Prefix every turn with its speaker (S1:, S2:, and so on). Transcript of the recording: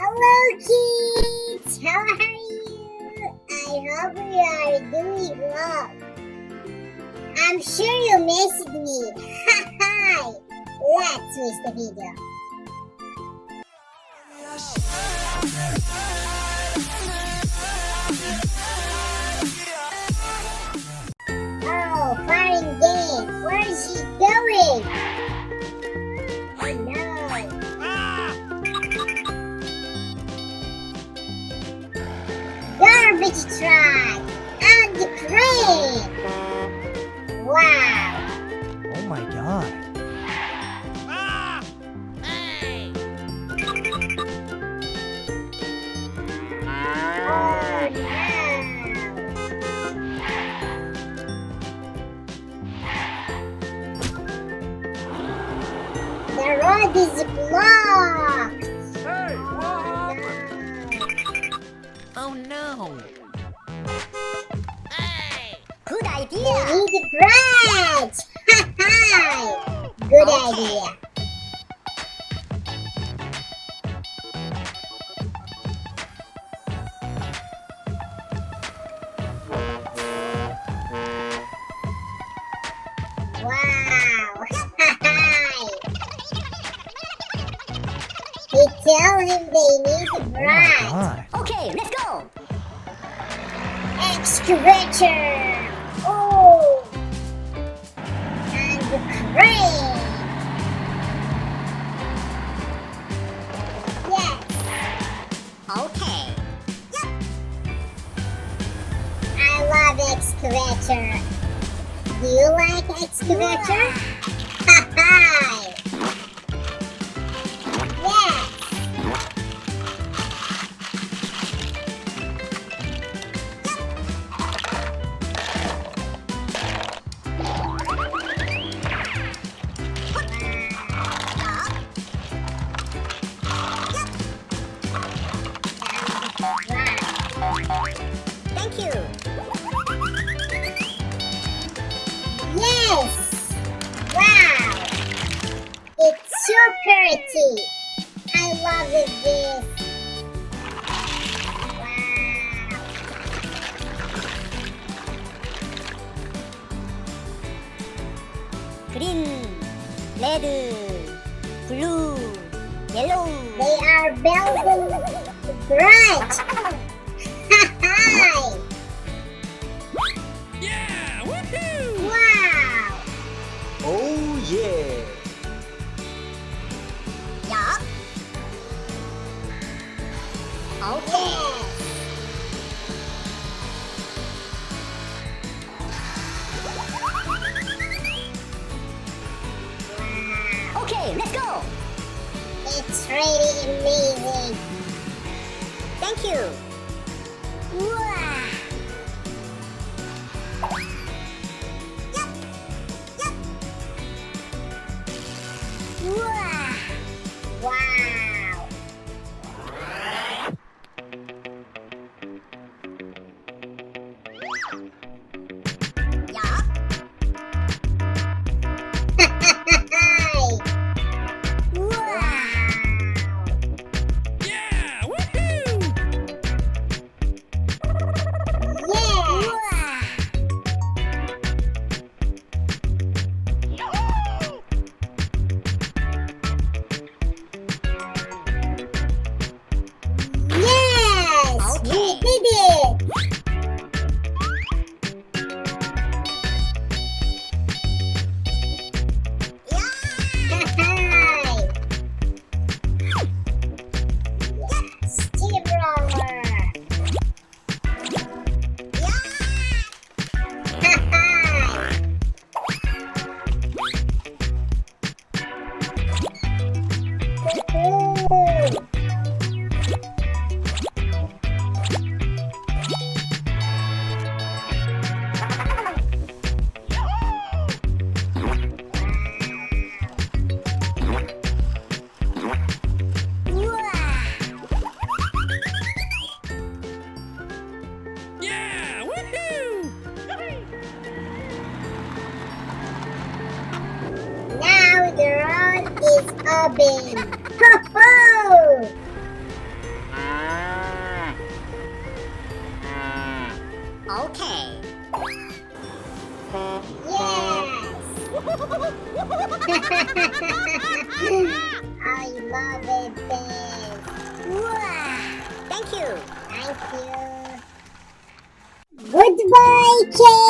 S1: Hello, kids! How are you? I hope you are doing well. I'm sure you missed me. Hi! Let's watch the video. Oh, foreign game. Where is she going? Oh no. Garbage truck and the crane. Wow.
S2: Oh my god.
S1: Oh no. The road is blocked.
S3: Oh no!
S1: Good idea. We need a bridge. Good idea. Wow. We tell him they need a
S2: Oh my
S1: bridge.
S2: god.
S3: Okay, let's go!
S1: Excavator! Oh! And the crane! Yes!
S3: Okay.
S1: I love excavator. Do you like excavator? Hi! Yes!
S3: Thank you!
S1: Yes! Wow! It's so pretty! I love this! Wow!
S3: Green, red, blue, yellow.
S1: They are building the bridge! Hi!
S4: Yeah! Woohoo!
S1: Wow!
S2: Oh yeah.
S3: Yup. Okay.
S1: Yes! Wow!
S3: Okay, let's go!
S1: It's really amazing!
S3: Thank you!
S1: Wow! Wow! Wow!
S3: Yup.
S1: Wow!
S4: Yeah! Woohoo!
S1: Yes! Yes! We
S3: Okay.
S1: did it! Hi! Steamroller! Hi! Woohoo!
S4: Yeah! Woohoo!
S1: Now the road is open. Ho ho! Yes! I love it, Ben.
S3: Thank you.
S1: Thank you. Goodbye, Kate.